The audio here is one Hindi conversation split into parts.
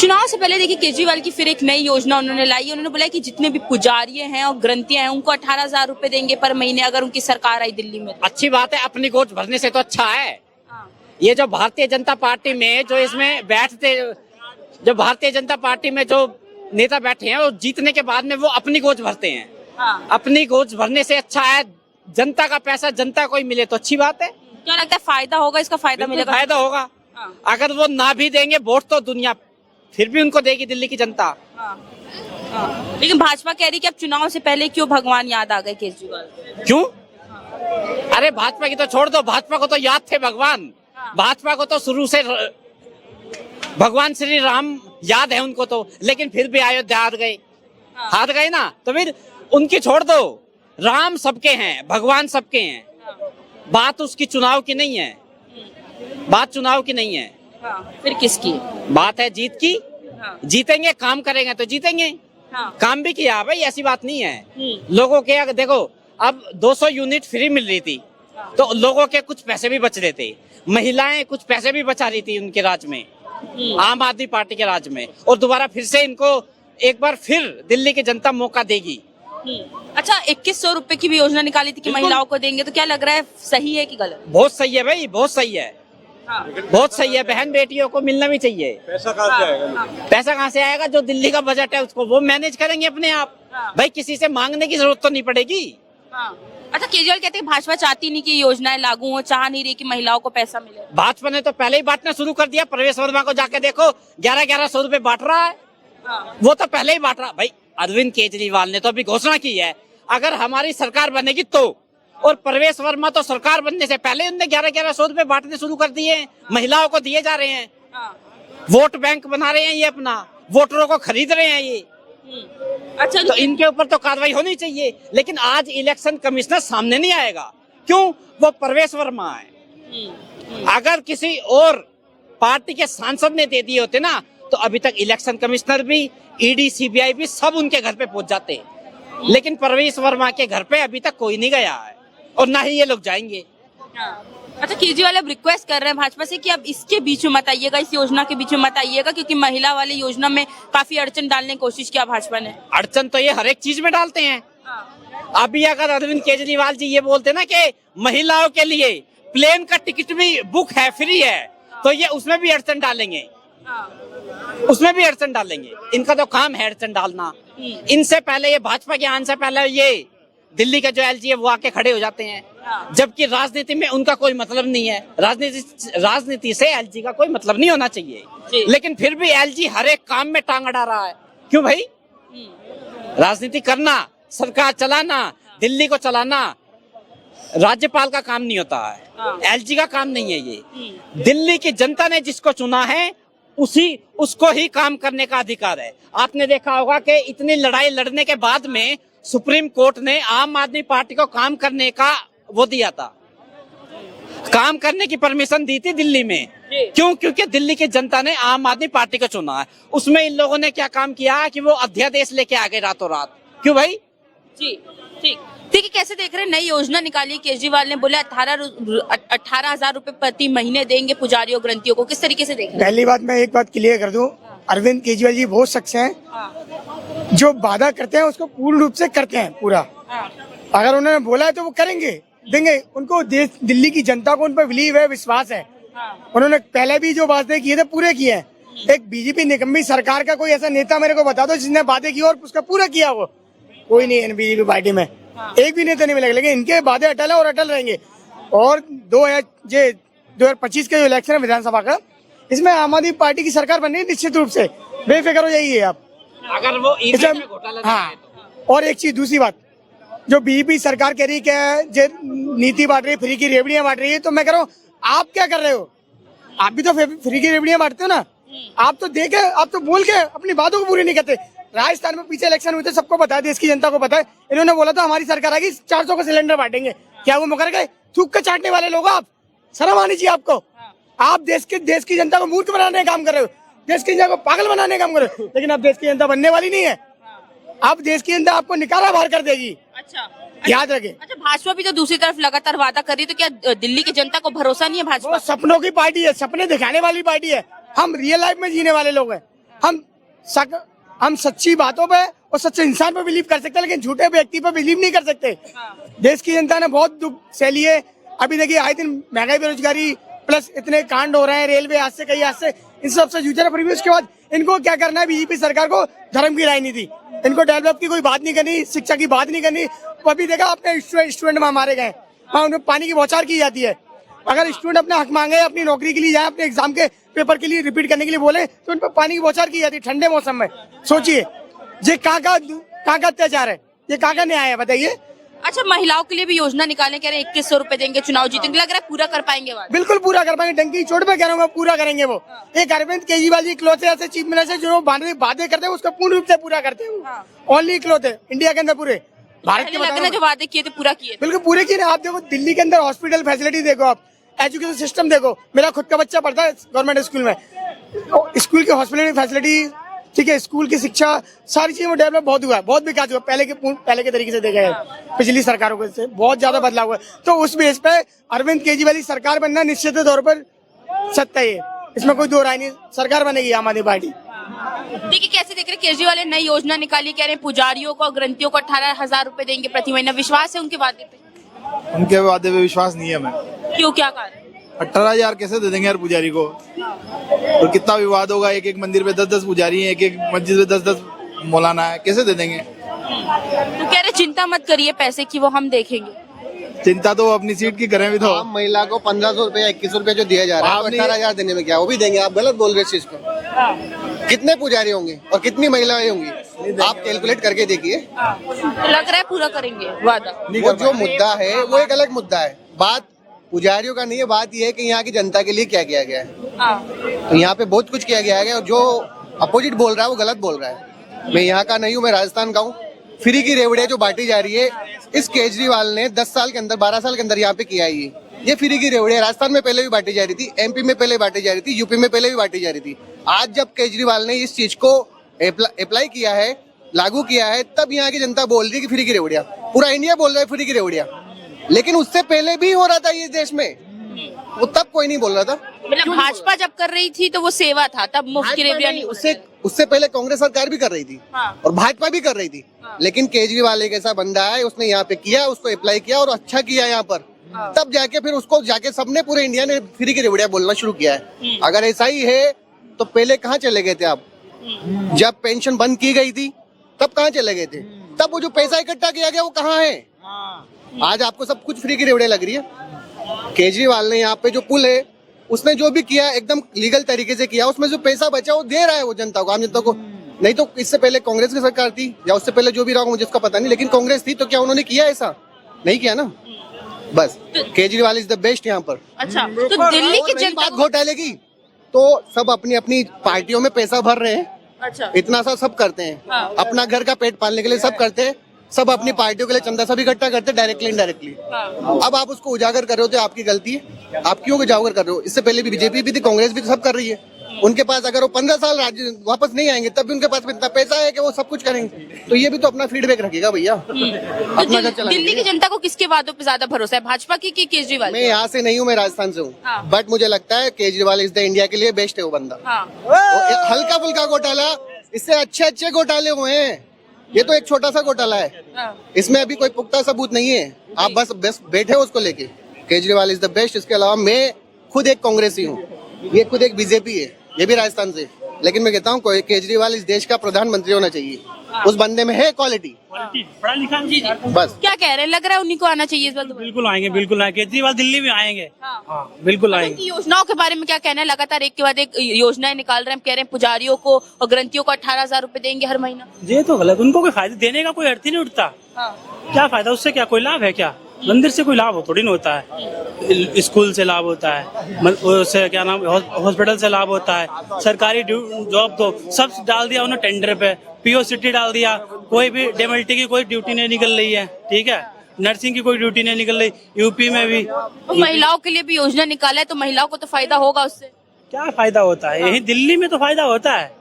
चुनाव से पहले देखिए केजरीवाल की फिर एक नई योजना उन्होंने लाई। उन्होंने बोला कि जितने भी पुजारी हैं और ग्रंथियां हैं उनको 18,000 रुपए देंगे पर महीने अगर उनकी सरकार आई दिल्ली में। अच्छी बात है, अपनी गोद भरने से तो अच्छा है। ये जो भारतीय जनता पार्टी में जो इसमें बैठते, जो भारतीय जनता पार्टी में जो नेता बैठे हैं वो जीतने के बाद में वो अपनी गोद भरते हैं। अपनी गोद भरने से अच्छा है जनता का पैसा जनता को ही मिले तो अच्छी बात है। क्या लगता है फायदा होगा, इसका फायदा मिलेगा? फायदा होगा। अगर वो ना भी देंगे वोट तो दुनिया फिर भी उनको देगी, दिल्ली की जनता। लेकिन भाजपा कह रही कि अब चुनाव से पहले क्यों भगवान याद आ गए केजरीवाल? क्यों? अरे भाजपा की तो छोड़ दो, भाजपा को तो याद थे भगवान। भाजपा को तो शुरू से भगवान श्री राम याद है उनको तो, लेकिन फिर भी अयोध्या हार गए ना, तो फिर उनकी छोड़ दो। राम सबके हैं, भगवान सबके हैं। बात उसकी चुनाव की नहीं है, बात चुनाव की नहीं है। फिर किसकी बात है? जीत की। जीतेंगे, काम करेंगे तो जीतेंगे। काम भी किया भाई, ऐसी बात नहीं है। लोगों के अगर देखो अब 200 यूनिट फ्री मिल रही थी तो लोगों के कुछ पैसे भी बच रहे थे। महिलाएं कुछ पैसे भी बचा रही थी उनके राज में, आम आदमी पार्टी के राज में। और दोबारा फिर से इनको एक बार फिर दिल्ली की जनता मौका देगी। अच्छा, 2100 रुपए की भी योजना निकाली थी कि महिलाओं को देंगे, तो क्या लग रहा है सही है कि गलत? बहुत सही है भाई, बहुत सही है। बहुत सही है, बहन बेटियों को मिलना भी चाहिए। पैसा कहाँ से आएगा? पैसा कहाँ से आएगा? जो दिल्ली का बजट है उसको वो मैनेज करेंगे अपने आप। भाई किसी से मांगने की जरूरत तो नहीं पड़ेगी। अच्छा, केजरीवाल कहते हैं भाजपा चाहती नहीं कि योजनाएं लागू हो, चाह नहीं रही कि महिलाओं को पैसा मिले। भाजपा ने तो पहले ही बांटना शुरू कर दिया। प्रवेश वर्मा को जाके देखो, 1100 रुपए बांट रहा है। वो तो पहले ही बांट रहा। भाई अरविंद केजरीवाल ने तो अभी घोषणा की है अगर हमारी सरकार बनेगी तो, और प्रवेश वर्मा तो सरकार बनने से पहले उनने 1100 रुपए बांटने शुरू कर दिए हैं। महिलाओं को दिए जा रहे हैं। वोट बैंक बना रहे हैं ये अपना, वोटरों को खरीद रहे हैं ये। अच्छा, तो इनके ऊपर तो कार्रवाई होनी चाहिए। लेकिन आज इलेक्शन कमिश्नर सामने नहीं आएगा, क्यों? वो प्रवेश वर्मा है। अगर किसी और पार्टी के सांसद ने दे दिए होते ना तो अभी तक इलेक्शन कमिश्नर भी, ईडी, सीबीआई भी सब उनके घर पे पहुंच जाते। लेकिन प्रवेश वर्मा के घर पे अभी तक कोई नहीं गया है और ना ही ये लोग जाएंगे। अच्छा, केजरीवाल अब रिक्वेस्ट कर रहे हैं भाजपा से कि अब इसके बीच में मत आइएगा, इस योजना के बीच में मत आइएगा, क्योंकि महिला वाली योजना में काफी अड़चन डालने की कोशिश किया भाजपा ने। अड़चन तो ये हर एक चीज में डालते हैं। अभी अगर अरविंद केजरीवाल जी ये बोलते ना कि महिलाओं के लिए प्लेन का टिकट भी बुक है, फ्री है, तो ये उसमें भी अड़चन डालेंगे। उसमें भी अड़चन डालेंगे। इनका तो काम है अड़चन डालना। इनसे पहले ये भाजपा के आने से पहले ये दिल्ली के जो एलजी है वो आके खड़े हो जाते हैं। जबकि राजनीति में उनका कोई मतलब नहीं है। राजनीति से एलजी का कोई मतलब नहीं होना चाहिए, लेकिन फिर भी एलजी हर एक काम में टांग अड़ा रहा है। क्यों भाई? राजनीति करना, सरकार चलाना, दिल्ली को चलाना राज्यपाल का काम नहीं होता है, एलजी का काम नहीं है ये। दिल्ली की जनता ने जिसको चुना है उसको ही काम करने का अधिकार है। आपने देखा होगा कि इतनी लड़ाई लड़ने के बाद में सुप्रीम कोर्ट ने आम आदमी पार्टी को काम करने का वो दिया था, काम करने की परमिशन दी थी दिल्ली में। क्यों? क्योंकि दिल्ली की जनता ने आम आदमी पार्टी को चुना है। उसमें इन लोगों ने क्या काम किया कि वो अध्यादेश लेके आ गए रातों रात। क्यों भाई? जी ठीक है। कैसे देख रहे हैं नई योजना निकाली केजरीवाल ने? बोले 18,000 रुपए प्रति महीने देंगे पुजारियों ग्रंथियों को। किस तरीके से देख रहे हैं? पहली बात मैं एक बात क्लियर कर दूं, अरविंद केजरीवाल जी बहुत शख्स हैं जो वादा करते हैं उसको पूर्ण रूप से करते हैं पूरा। अगर उन्होंने बोला है तो वो करेंगे, देंगे। उनको दिल्ली की जनता को उन पर बिलीव है, विश्वास है। उन्होंने पहले भी जो वादे किए थे पूरे किए हैं। एक बीजेपी निकम्मी सरकार का कोई ऐसा नेता मेरे को बता दो जिसने वादे किए और उसका पूरा किया। वो कोई नहीं है बीजेपी पार्टी में, एक भी नेता नहीं मिलेगा। लेकिन इनके वादे अटल है और अटल रहेंगे। और 2025 का जो इलेक्शन है विधानसभा का, इसमें आम आदमी पार्टी की सरकार बननी है निश्चित रूप से, बेफिक्र हो जाइए आप। अगर वो हाँ, और एक चीज दूसरी बात, जो बीजेपी सरकार कह रही है नीति बांट रही है, फ्री की रेवड़ियां बांट रही है, तो मैं कह रहा हूँ आप क्या कर रहे हो? आप भी तो फ्री की रेवड़ियां बांटते हो ना। आप तो देखे, आप तो बोल के अपनी बातों को पूरी नहीं करते। राजस्थान में पीछे इलेक्शन हुए थे, सबको पता है, देश की जनता को पता है। इन्होंने बोला था हमारी सरकार आएगी 400 का सिलेंडर बांटेंगे। क्या वो मुकर गए? थूक के चाटने वाले लोग आप, शर्म आनी चाहिए आपको। आप देश की जनता को मूर्ख बनाने का काम कर रहे हो, देश की जनता को पागल बनाने का काम कर रहे हो। लेकिन अब देश की जनता बनने वाली नहीं है। अब देश की जनता आपको निकाला बाहर कर देगी। अच्छा, याद रखें। अच्छा, भाजपा भी तो दूसरी तरफ लगातार वादा कर रही है, तो क्या दिल्ली की जनता को भरोसा नहीं है भाजपा? सपनों की पार्टी है, सपने दिखाने वाली पार्टी है। हम रियल लाइफ में जीने वाले लोग हैं। हम सच्ची बातों पे और सच्चे इंसान पे बिलीव कर सकते हैं, लेकिन झूठे व्यक्ति पे बिलीव नहीं कर सकते। देश की जनता ने बहुत दुख सहली है। अभी देखिए आए दिन महंगाई, बेरोजगारी प्लस इतने कांड हो रहे हैं, रेलवे हादसे, कई हादसे, इन सबसे जूझ रहे। फिर भी उसके बाद इनको क्या करना है, बीजेपी सरकार को धर्म की राजनीति, इनको डेवलप की कोई बात नहीं करनी, शिक्षा की बात नहीं करनी। तो अभी देखा आपने स्टूडेंट वहां मारे गए, वहां उन्हें पानी की बौछार की जाती है। अगर स्टूडेंट अपना हक मांगे, अपनी नौकरी के लिए जाए, अपने एग्जाम के पेपर के लिए रिपीट करने के लिए बोले, तो उन पर पानी की बौछार की जाती है ठंडे मौसम में। सोचिए ये कहाँ का अत्याचार है, ये कहाँ का न्याय है, बताइए। अच्छा, महिलाओं के लिए भी योजना निकालने कह रहे हैं, 2100 रुपए देंगे, चुनाव जीतेंगे, लग रहा है पूरा कर पाएंगे बात? बिल्कुल पूरा कर पाएंगे, डंकी की चोट पे कह रहा हूँ, पूरा करेंगे वो। एक अरविंद केजरीवाल जी इकलौते ऐसे चीफ मिनिस्टर जो वादे करते हैं उसको पूर्ण रूप से पूरा करते हैं। ओनली इकलौते इंडिया के अंदर, पूरे भारत के लग रहा है जो वादे किए थे पूरा किए। बिल्कुल पूरे किए। आप देखो दिल्ली के अंदर हॉस्पिटल फैसिलिटी देखो, आप एजुकेशन सिस्टम देखो। मेरा खुद का बच्चा पढ़ता है गवर्नमेंट स्कूल में, स्कूल की हॉस्पिटल फैसिलिटी, ठीक है, स्कूल की शिक्षा, सारी चीजों में डेवलप बहुत हुआ है, बहुत विकास हुआ। पहले के तरीके से देखा है पिछली सरकारों के से बहुत ज्यादा बदलाव हुआ है। तो उस बेस पे अरविंद केजरीवाल की सरकार बनना निश्चित तौर पर सत्य है, इसमें कोई दो राय नहीं। सरकार बनेगी आम आदमी पार्टी। देखिए कैसे देख रहे हैं, केजरीवाल ने नई योजना निकाली, कह रहे हैं पुजारियों को, ग्रंथियों को 18,000 रुपए देंगे प्रति महीना। विश्वास है उनके वादे पे? उनके वादे पे विश्वास नहीं है हमें। क्यों, क्या कारण? 18,000 कैसे दे देंगे यार पुजारी को? और कितना विवाद होगा, एक एक मंदिर पे 10-10 पुजारी हैं, एक एक मस्जिद पे 10-10 मौलाना है, कैसे दे देंगे? तो कह रहे चिंता मत करिए पैसे की, वो हम देखेंगे। चिंता तो अपनी सीट की करें भी तो। आम महिला को 1500 रुपए 2100 रुपए जो दिया जा रहा है, तो 18,000 देने में क्या, वो भी देंगे? आप गलत बोल रहे इस चीज को। कितने पुजारी होंगे और कितनी महिलाएं होंगी, आप कैलकुलेट करके देखिए। तो लग रहा है पूरा करेंगे वादा। वो जो मुद्दा है वो एक अलग मुद्दा है, बात पुजारियों का नहीं है। बात यह है कि यहाँ की जनता के लिए क्या किया गया है। तो यहाँ पे बहुत कुछ किया गया है, और जो अपोजिट बोल रहा है वो गलत बोल रहा है। मैं यहाँ का नहीं हूँ, मैं राजस्थान का हूँ। फ्री की रेवड़ियाँ जो बांटी जा रही है, इस केजरीवाल ने 10 साल के अंदर, 12 साल के अंदर यहाँ पे किया है। ये फ्री की रेवड़ियाँ राजस्थान में पहले भी बांटी जा रही थी, एमपी में पहले बांटी जा रही थी, यूपी में पहले भी बांटी जा रही थी। आज जब केजरीवाल ने इस चीज को अप्लाई किया है, लागू किया है, तब यहाँ की जनता बोल रही है कि फ्री की रेवड़ियाँ। पूरा इंडिया बोल रहा है फ्री की रेवड़ियाँ, लेकिन उससे पहले भी हो रहा था ये देश में, वो तब कोई नहीं बोल रहा था। मतलब भाजपा जब कर रही थी तो वो सेवा था, तब मुफ्त की रेवड़ियाँ नहीं। उससे पहले कांग्रेस सरकार भी कर रही थी और भाजपा भी कर रही थी, लेकिन केजरीवाल एक ऐसा बंदा है, उसने यहाँ पे किया, उसको अप्लाई किया और अच्छा किया यहाँ पर, तब जाके फिर उसको जाके सबने, पूरे इंडिया ने फ्री की रेवड़ियाँ बोलना शुरू किया है। अगर ऐसा ही है तो पहले कहाँ चले गए थे आप? जब पेंशन बंद की गई थी तब कहाँ चले गए थे? तब वो जो पैसा इकट्ठा किया गया वो कहाँ है? आज आपको सब कुछ फ्री की रेवड़ियाँ लग रही है। केजरीवाल ने यहाँ पे जो पुल है, उसने जो भी किया एकदम लीगल तरीके से किया, उसमें जो पैसा बचा वो दे रहा है वो जनता को, आम जनता को। नहीं तो इससे पहले कांग्रेस की सरकार थी, या उससे पहले जो भी रहा मुझे उसका पता नहीं, लेकिन कांग्रेस थी तो क्या उन्होंने किया ऐसा? नहीं किया ना। बस केजरीवाल इज द बेस्ट यहाँ पर। अच्छा, तो दिल्ली की जनता बात घोटाले की, तो सब अपनी अपनी पार्टियों में पैसा भर रहे हैं। अच्छा, इतना सा सब करते हैं, अपना घर का पेट पालने के लिए सब करते हैं, सब अपनी पार्टियों के लिए चंदा सब इकट्ठा करते हैं, डायरेक्टली इनडायरेक्टली। अब आप उसको उजागर कर रहे हो तो आपकी गलती है। आप क्यों उजागर कर रहे हो? इससे पहले भी बीजेपी भी थी, कांग्रेस भी सब कर रही है। उनके पास अगर वो 15 साल राज्य वापस नहीं आएंगे, तब भी उनके पास इतना पैसा है कि वो सब कुछ करेंगे। तो ये भी तो अपना फीडबैक रखेगा भैया, अपना घर चलाने। दिल्ली की जनता को किसके वादों पे ज्यादा भरोसा है, भाजपा की कि केजरीवाल? मैं यहाँ से नहीं हूँ, मैं राजस्थान से हूँ, बट मुझे लगता है केजरीवाल इज द इंडिया के लिए बेस्ट है वो बंदा। हल्का फुल्का घोटाला, इससे अच्छे घोटाले हुए हैं, ये तो एक छोटा सा घोटाला है, इसमें अभी कोई पुख्ता सबूत नहीं है। आप बस बैठे हो उसको लेके। Kejriwal is the best. इसके अलावा मैं खुद एक कांग्रेसी हूँ, ये खुद एक बीजेपी है, ये भी राजस्थान से, लेकिन मैं कहता हूँ केजरीवाल इस देश का प्रधानमंत्री होना चाहिए। उस बंदे में है क्वालिटी, पढ़ा लिखा जी। बस। क्या कह रहे हैं, लग रहा है उन्हीं को आना चाहिए इस बार? बिल्कुल आएंगे, बिल्कुल आएंगे, केजरीवाल दिल्ली में आएंगे। हाँ, बिल्कुल आएंगे। उनकी योजनाओं के बारे में क्या कहना है? लगातार एक के बाद एक योजनाएं निकाल रहे हैं, कह रहे हैं पुजारियों को और ग्रंथियों को 18,000 रुपए देंगे हर महीना। ये तो गलत, उनको कोई फायदा देने का कोई अर्थ ही नहीं उठता। क्या फायदा उससे? क्या कोई लाभ है? क्या मंदिर से कोई लाभ थोड़ी नहीं होता है, स्कूल से लाभ होता है, उससे क्या नाम, हॉस्पिटल से लाभ होता है, सरकारी जॉब तो सब डाल दिया उन्होंने टेंडर पे, पीओ सिटी डाल दिया, कोई भी डेमल्टी की कोई ड्यूटी नहीं निकल रही है, ठीक है, नर्सिंग की कोई ड्यूटी नहीं निकल रही, यूपी में भी। तो महिलाओं के लिए भी योजना निकाला है, तो महिलाओं को तो फायदा होगा उससे। क्या फायदा होता है? यही दिल्ली में तो फायदा होता है।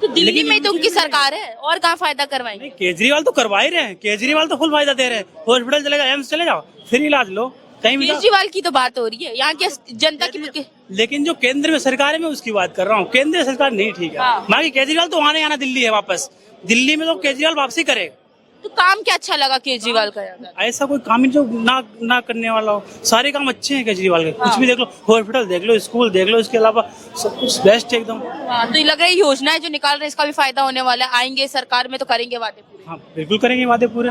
तो दिल्ली में तो उनकी सरकार है, और कहाँ फायदा करवाएंगे? केजरीवाल तो करवा ही रहे हैं, केजरीवाल तो फुल फायदा दे रहे हैं। हॉस्पिटल चले जाओ, एम्स चले जाओ, फ्री इलाज लो, कहीं भी केजरीवाल की तो बात हो रही है, यहाँ की जनता की। लेकिन जो केंद्र में सरकार है मैं उसकी बात कर रहा हूँ, केंद्र सरकार नहीं ठीक है। हाँ। बाकी केजरीवाल तो आने आना दिल्ली है वापस, दिल्ली में तो केजरीवाल वापसी करेगा। तो काम क्या अच्छा लगा केजरीवाल का? ऐसा कोई काम ही जो ना करने वाला हो, सारे काम अच्छे हैं केजरीवाल के। कुछ भी देख लो, हॉस्पिटल देख लो, स्कूल देख लो, इसके अलावा सब कुछ बेस्ट है एकदम। तो ये लग रहा है योजनाएं जो निकाल रहे हैं इसका भी फायदा होने वाला है, आएंगे सरकार में तो करेंगे वादे पूरे। हाँ बिल्कुल करेंगे वादे पूरे।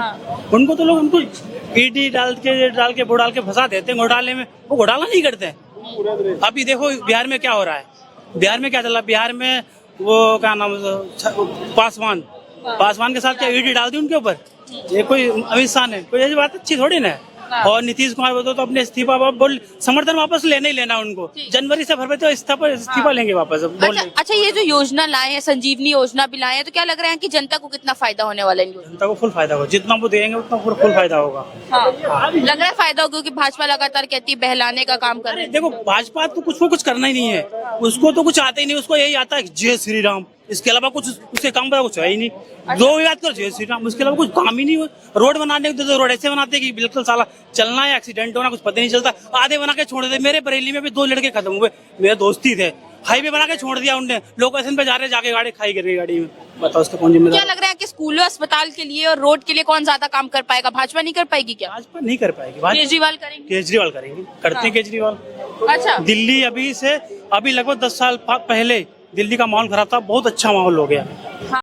उनको तो लोग उनको ईडी डाल के वो डाल के फंसा देते हैं घोटाले में, वो घोटाला नहीं करते हैं। अभी देखो बिहार में क्या हो रहा है, बिहार में क्या चल रहा है, बिहार में वो क्या नाम पासवान के साथ क्या ईडी डाल दी उनके ऊपर? ये कोई अमित शाह ने कोई ऐसी बात अच्छी थोड़ी ना है। और नीतीश कुमार बोलते तो अपने इस्तीफा बोल समर्थन वापस लेना ही लेना उनको, जनवरी से फरवरी तो इस्तीफा लेंगे वापस। अच्छा, ये जो योजना लाए हैं, संजीवनी योजना भी लाए हैं, तो क्या लग रहा है कि जनता को कितना फायदा होने वाला है? जनता को फुल फायदा होगा, जितना वो देंगे उतना फुल फायदा होगा। लग रहा है फायदा होगा क्योंकि भाजपा लगातार कहती है बहलाने का काम कर रही है। देखो भाजपा तो कुछ करना ही नहीं है, उसको तो कुछ आता ही नहीं, उसको यही आता है जय श्री राम, इसके अलावा कुछ उसके काम पर कुछ है ही नहीं। दो याद करो जय श्री राम, उसके अलावा कुछ काम ही नहीं हो। रोड बनाने को तो रोड ऐसे बनाते कि बिल्कुल साला चलना है एक्सीडेंट होना कुछ पता नहीं चलता, आधे बना के छोड़ देते। मेरे बरेली में भी 2 लड़के खत्म हुए, मेरे दोस्ती थे, हाईवे बना के छोड़ दिया उनने, लोकेशन पे जा रहे जाके गाड़ी खाई कर रही गाड़ी में। बताओ उसका कौन जिम्मेदार? क्या लग रहा है कि स्कूलों अस्पताल के लिए और रोड के लिए कौन ज्यादा काम कर पाएगा? भाजपा नहीं कर पाएगी क्या? भाजपा नहीं कर पाएगी, केजरीवाल करेंगे। केजरीवाल करेंगे, करते हैं केजरीवाल। अच्छा, दिल्ली अभी लगभग 10 साल पहले दिल्ली का माहौल खराब था, बहुत अच्छा माहौल हो गया।